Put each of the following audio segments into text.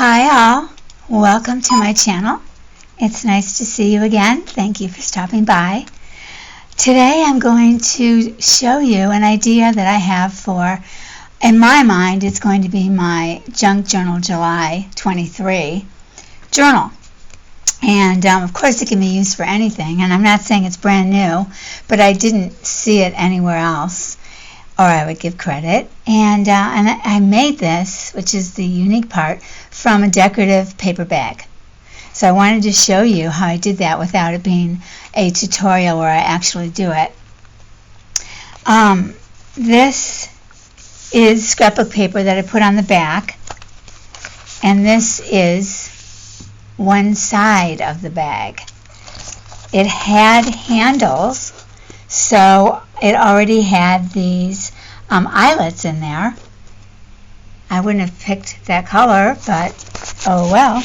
Hi all, welcome to my channel. It's nice to see you again. Thank you for stopping by. Today I'm going to show you an idea that I have for, in my mind, it's going to be my Junk Journal July 23 journal. And of course it can be used for anything, and I'm not saying it's brand new, but I didn't see it anywhere else, or I would give credit. And I made this, which is the unique part, from a decorative paper bag. So I wanted to show you how I did that without it being a tutorial where I actually do it. This is scrapbook paper that I put on the back, and this is one side of the bag. It had handles, so it already had these eyelets in there. I wouldn't have picked that color, but oh well.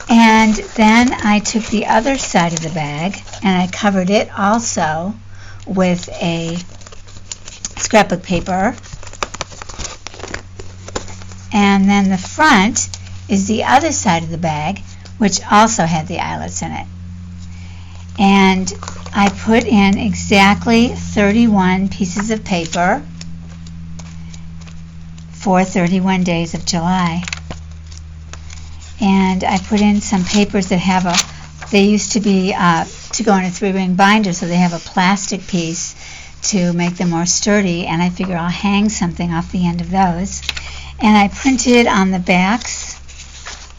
And then I took the other side of the bag and I covered it also with a scrapbook paper. And then the front is the other side of the bag, which also had the eyelets in it. And I put in exactly 31 pieces of paper for 31 days of July. And I put in some papers that have they used to be to go in a 3-ring binder, so they have a plastic piece to make them more sturdy, and I figure I'll hang something off the end of those. And I printed on the backs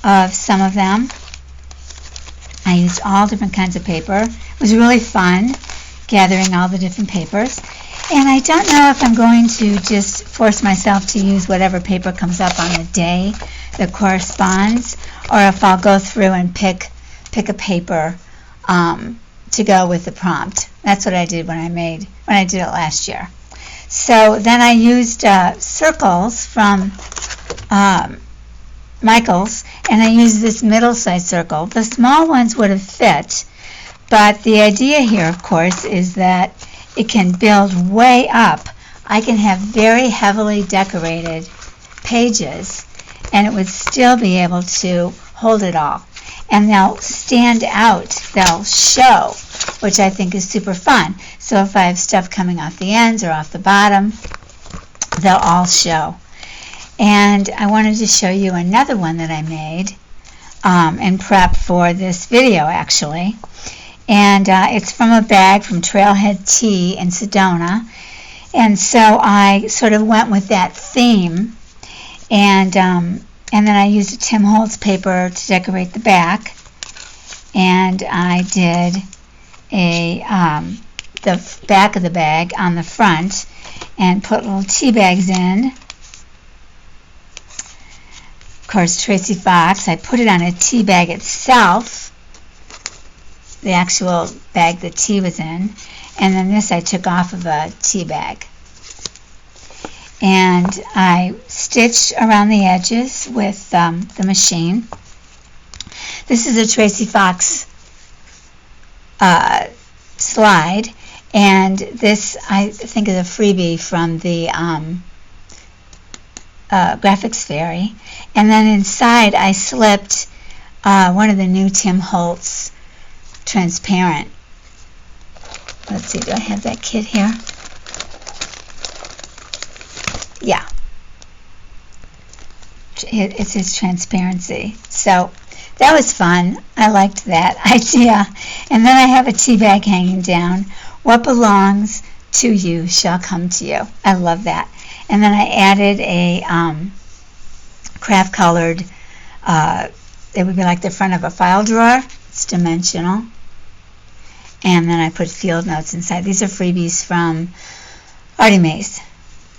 of some of them. I used all different kinds of paper. It was really fun gathering all the different papers. And I don't know if I'm going to just force myself to use whatever paper comes up on the day that corresponds, or if I'll go through and pick a paper to go with the prompt. That's what I did when I did it last year. So then I used circles from Michael's, and I used this middle-sized circle. The small ones would have fit, but the idea here, of course, is that it can build way up. I can have very heavily decorated pages, and it would still be able to hold it all. And they'll stand out, they'll show, which I think is super fun. So if I have stuff coming off the ends or off the bottom, they'll all show. And I wanted to show you another one that I made in prep for this video, actually. And it's from a bag from Trailhead Tea in Sedona. And so I sort of went with that theme. And then I used a Tim Holtz paper to decorate the back. And I did the back of the bag on the front and put little tea bags in. Of course, Tracy Fox. I put it on a tea bag itself, the actual bag the tea was in, and then this I took off of a tea bag. And I stitched around the edges with the machine. This is a Tracy Fox slide, and this I think is a freebie from the Graphics Fairy. And then inside I slipped one of the new Tim Holtz transparent. Let's see, do I have that kit here? Yeah. It's his transparency. So that was fun. I liked that idea. And then I have a tea bag hanging down. What belongs to you shall come to you. I love that. And then I added a craft colored, it would be like the front of a file drawer. It's dimensional. And then I put field notes inside. These are freebies from Artie Mays.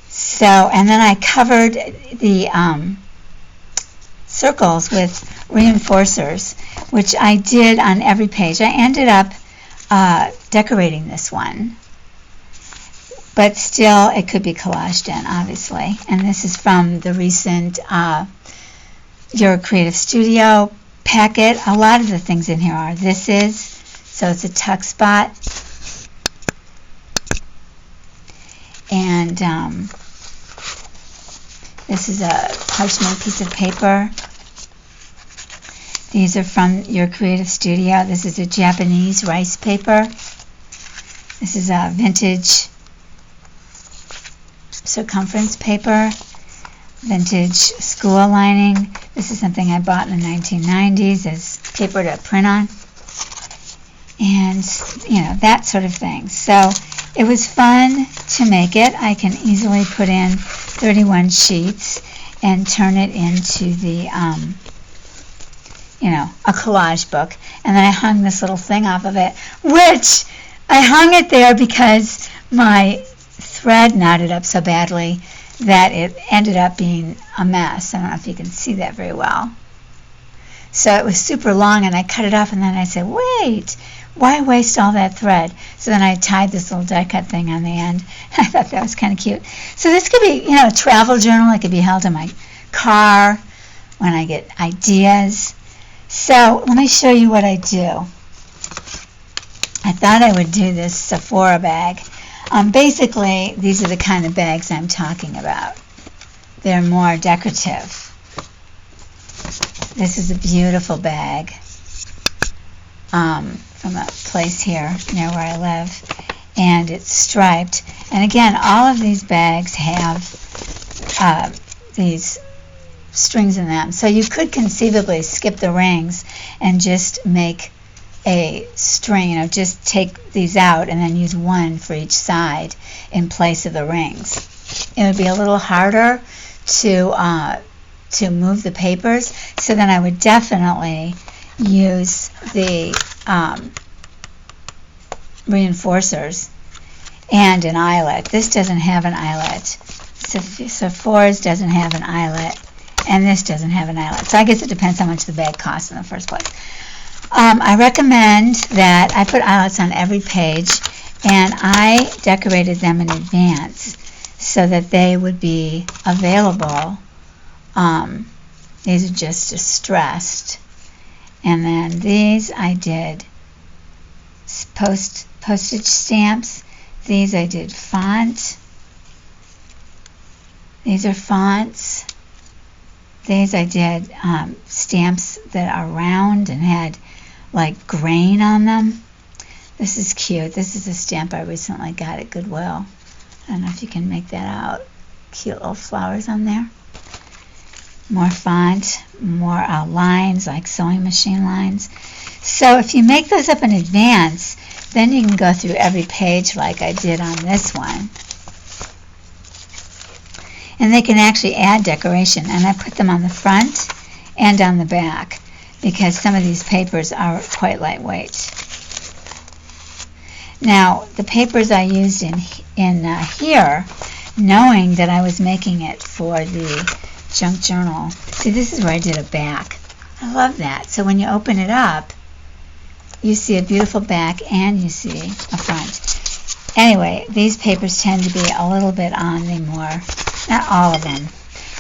So, and then I covered the circles with reinforcers, which I did on every page. I ended up decorating this one, but still it could be collaged in, obviously. And this is from the recent Your Creative Studio packet. A lot of the things in here are. This is, so it's a tuck spot. And this is a parchment piece of paper. These are from your creative studio. This is a Japanese rice paper. This is a vintage circumference paper, vintage school lining. This is something I bought in the 1990s as paper to print on. And, you know, that sort of thing. So it was fun to make it. I can easily put in 31 sheets and turn it into the, you know, a collage book. And then I hung this little thing off of it, which I hung it there because my thread knotted up so badly that it ended up being a mess. I don't know if you can see that very well. So it was super long, and I cut it off, and then I said, wait, why waste all that thread? So then I tied this little die cut thing on the end. I thought that was kind of cute. So this could be, you know, a travel journal. It could be held in my car when I get ideas. So let me show you what I do. I thought I would do this Sephora bag. Basically, these are the kind of bags I'm talking about. They're more decorative. This is a beautiful bag from a place here near where I live, and it's striped. And again, all of these bags have these strings in them. So you could conceivably skip the rings and just make a string, you know, just take these out and then use one for each side in place of the rings. It would be a little harder to move the papers, so then I would definitely use the reinforcers and an eyelet. This doesn't have an eyelet. Sephora's doesn't have an eyelet, and this doesn't have an eyelet. So I guess it depends how much the bag costs in the first place. I recommend that I put eyelets on every page, and I decorated them in advance so that they would be available. These are just distressed. And then these I did postage stamps. These I did font. These are fonts. These I did stamps that are round and had like grain on them. This is cute. This is a stamp I recently got at Goodwill. I don't know if you can make that out. Cute little flowers on there. More font, more lines, like sewing machine lines. So if you make those up in advance, then you can go through every page like I did on this one. And they can actually add decoration. And I put them on the front and on the back because some of these papers are quite lightweight. Now, the papers I used in here, knowing that I was making it for the junk journal. See, this is where I did a back. I love that. So when you open it up, you see a beautiful back and you see a front. Anyway, these papers tend to be a little bit on the more, not all of them,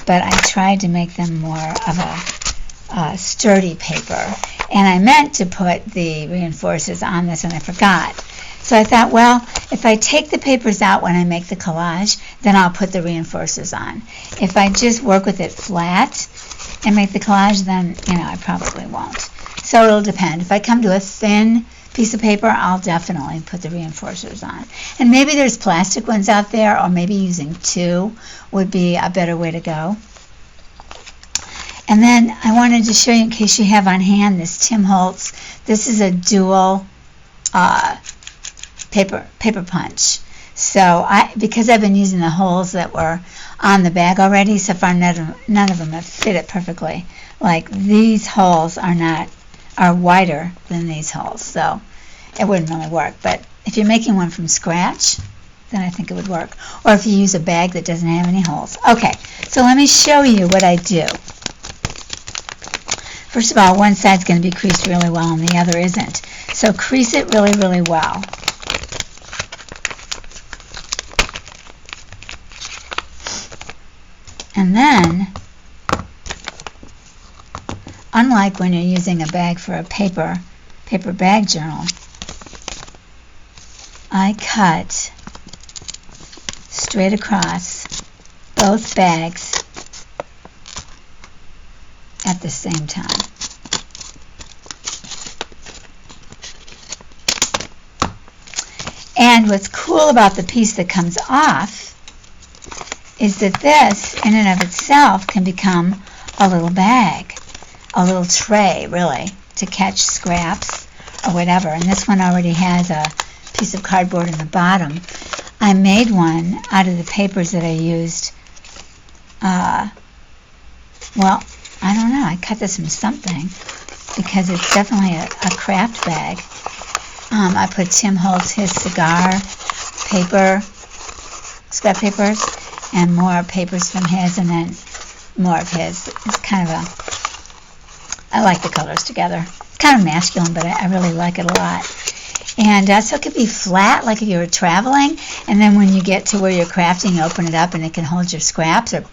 but I tried to make them more of a sturdy paper. And I meant to put the reinforcers on this and I forgot. So I thought, well, if I take the papers out when I make the collage, then I'll put the reinforcers on. If I just work with it flat and make the collage, then, you know, I probably won't. So it'll depend. If I come to a thin piece of paper, I'll definitely put the reinforcers on. And maybe there's plastic ones out there, or maybe using two would be a better way to go. And then I wanted to show you, in case you have on hand, this Tim Holtz. This is a dual paper punch. So because I've been using the holes that were on the bag already, so far none of them have fit it perfectly. Like these holes are wider than these holes, so it wouldn't really work. But if you're making one from scratch, then I think it would work. Or if you use a bag that doesn't have any holes. Okay, so let me show you what I do. First of all, one side's going to be creased really well and the other isn't. So crease it really, really well. And then, unlike when you're using a bag for a paper bag journal, I cut straight across both bags at the same time. And what's cool about the piece that comes off is that this, in and of itself, can become a little bag, a little tray, really, to catch scraps or whatever. And this one already has a piece of cardboard in the bottom. I made one out of the papers that I used. Well, I don't know. I cut this from something because it's definitely a craft bag. I put Tim Holtz, his cigar paper, scrap papers, and more papers from his, and then more of his. It's kind of I like the colors together. It's kind of masculine, but I really like it a lot. And so it could be flat, like if you were traveling, and then when you get to where you're crafting, you open it up and it can hold your scraps or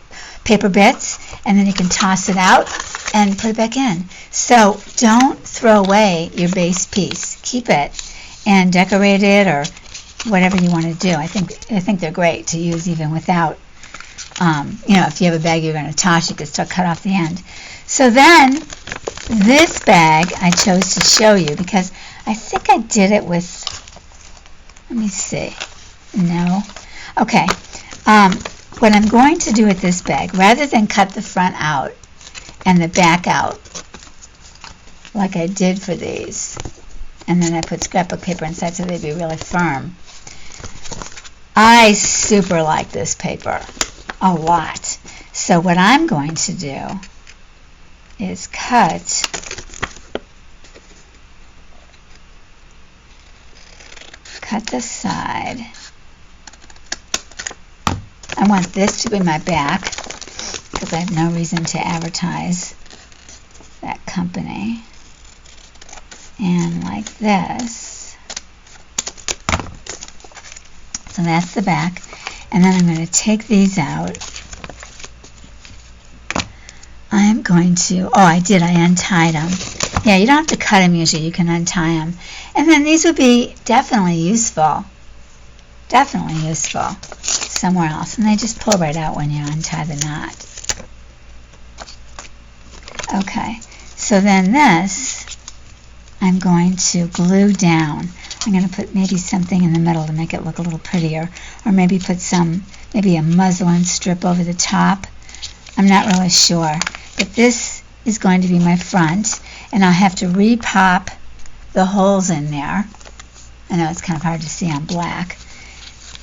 paper bits, and then you can toss it out and put it back in. So don't throw away your base piece. Keep it and decorate it or whatever you want to do. I think they're great to use even without, if you have a bag you're going to toss, you could still cut off the end. So then this bag I chose to show you because I think I did it with, let me see, no. Okay, what I'm going to do with this bag, rather than cut the front out and the back out like I did for these, and then I put scrapbook paper inside so they'd be really firm, I super like this paper a lot. So what I'm going to do is cut this side. I want this to be my back because I have no reason to advertise that company. And like this. So that's the back. And then I'm going to take these out. I'm going to, I untied them. Yeah, you don't have to cut them usually, you can untie them. And then these would be definitely useful somewhere else. And they just pull right out when you untie the knot. Okay, so then this I'm going to glue down. I'm going to put maybe something in the middle to make it look a little prettier, or maybe put maybe a muslin strip over the top. I'm not really sure. But this is going to be my front, and I'll have to repop the holes in there. I know it's kind of hard to see on black.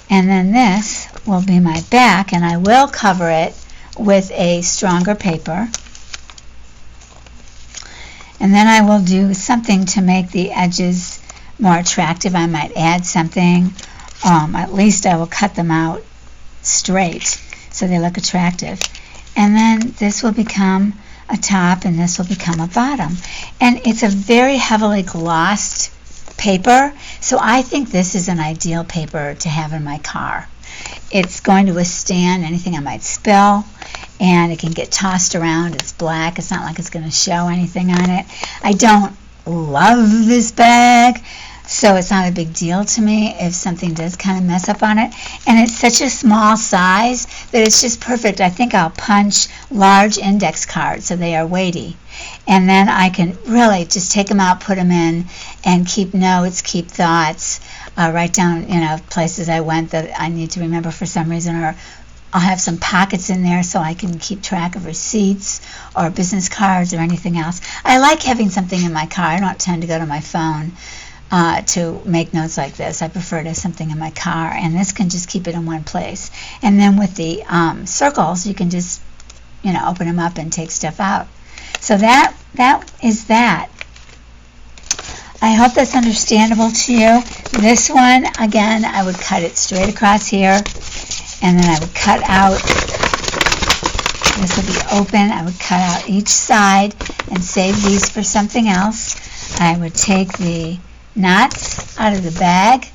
And then this will be my back, and I will cover it with a stronger paper. And then I will do something to make the edges more attractive. I might add something. At least I will cut them out straight so they look attractive. And then this will become a top and this will become a bottom. And it's a very heavily glossed paper, so I think this is an ideal paper to have in my car. It's going to withstand anything I might spill, and it can get tossed around. It's black. It's not like it's going to show anything on it. I don't love this bag, so it's not a big deal to me if something does kind of mess up on it. And it's such a small size that it's just perfect. I think I'll punch large index cards so they are weighty. And then I can really just take them out, put them in, and keep notes, keep thoughts, write down, places I went that I need to remember for some reason, or I'll have some pockets in there so I can keep track of receipts or business cards or anything else. I like having something in my car. I don't tend to go to my phone to make notes like this. I prefer to have something in my car, and this can just keep it in one place. And then with the circles, you can just, open them up and take stuff out. So that is that. I hope that's understandable to you. This one, again, I would cut it straight across here, and then I would cut out, this will be open, I would cut out each side and save these for something else. I would take the knots out of the bag,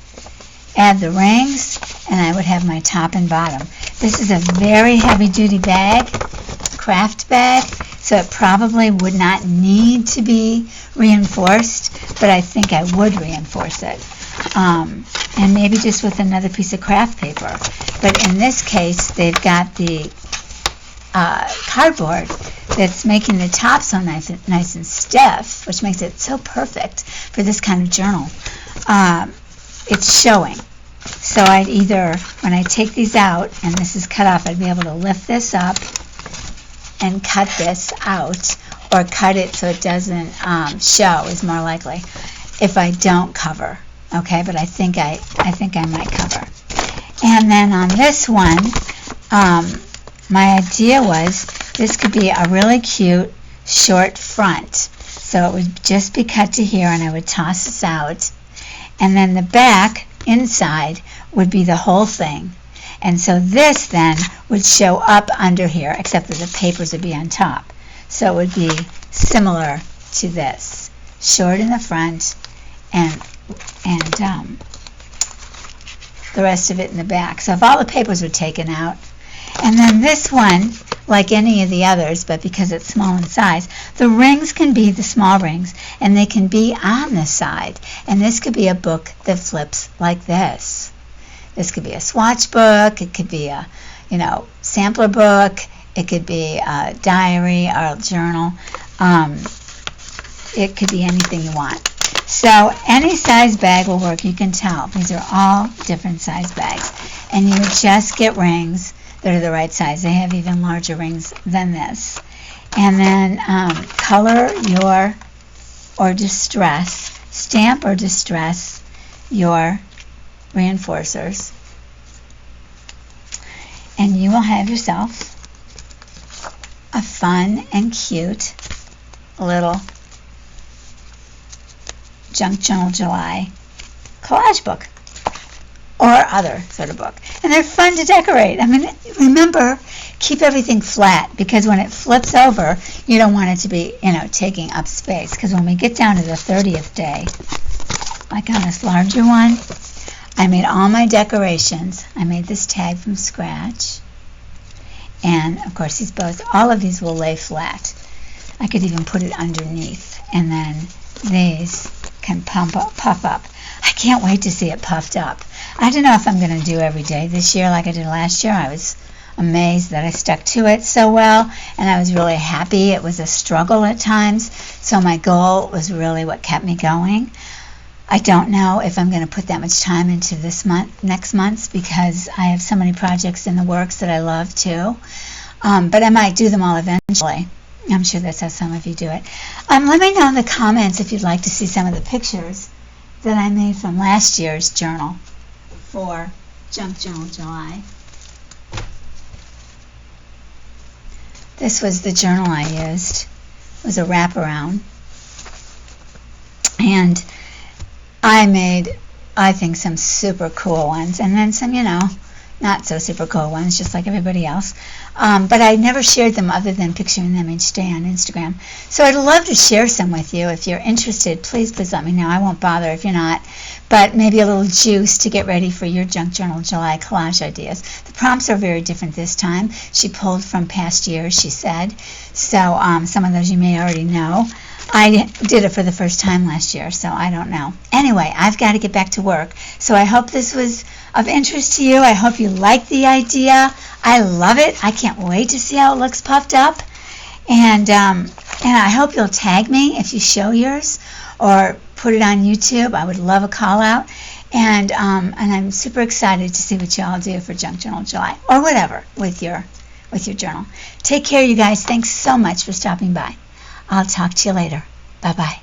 add the rings, and I would have my top and bottom. This is a very heavy-duty bag, craft bag, so it probably would not need to be reinforced, but I think I would reinforce it. And maybe just with another piece of craft paper. But in this case, they've got the cardboard that's making the top so nice and stiff, which makes it so perfect for this kind of journal. It's showing. So I'd either, when I take these out and this is cut off, I'd be able to lift this up and cut this out, or cut it so it doesn't show is more likely if I don't cover. Okay, but I think I might cover. And then on this one, my idea was this could be a really cute short front. So it would just be cut to here, and I would toss this out. And then the back inside would be the whole thing. And so this then would show up under here, except that the papers would be on top. So it would be similar to this. Short in the front and the rest of it in the back. So if all the papers were taken out, and then this one, like any of the others, but because it's small in size, the rings can be the small rings, and they can be on the side. And this could be a book that flips like this. This could be a swatch book. It could be a, sampler book. It could be a diary or a journal. It could be anything you want. So any size bag will work. You can tell. These are all different size bags. And you would just get rings that are the right size. They have even larger rings than this. And then color your, or distress, stamp or distress your reinforcers. And you will have yourself a fun and cute little Junk Journal July collage book or other sort of book. And they're fun to decorate. I mean, remember, keep everything flat, because when it flips over, you don't want it to be, taking up space. Because when we get down to the 30th day, like on this larger one, I made all my decorations. I made this tag from scratch. And, of course, all of these will lay flat. I could even put it underneath. And then these can puff up. I can't wait to see it puffed up. I don't know if I'm going to do every day this year like I did last year. I was amazed that I stuck to it so well, and I was really happy. It was a struggle at times, so my goal was really what kept me going. I don't know if I'm going to put that much time into next month's, because I have so many projects in the works that I love too. But I might do them all eventually. I'm sure that's how some of you do it. Let me know in the comments if you'd like to see some of the pictures that I made from last year's journal for Junk Journal July. This was the journal I used. It was a wraparound. And I made, I think, some super cool ones, and then some, not so super cool ones, just like everybody else. But I never shared them other than picturing them each day on Instagram. So I'd love to share some with you. If you're interested, please let me know. I won't bother if you're not. But maybe a little juice to get ready for your Junk Journal July collage ideas. The prompts are very different this time. She pulled from past years, she said. So some of those you may already know. I did it for the first time last year, so I don't know. Anyway, I've got to get back to work. So I hope this was of interest to you. I hope you like the idea. I love it. I can't wait to see how it looks puffed up. And I hope you'll tag me if you show yours, or put it on YouTube. I would love a call out. And I'm super excited to see what you all do for Junk Journal July, or whatever with your journal. Take care, you guys. Thanks so much for stopping by. I'll talk to you later. Bye-bye.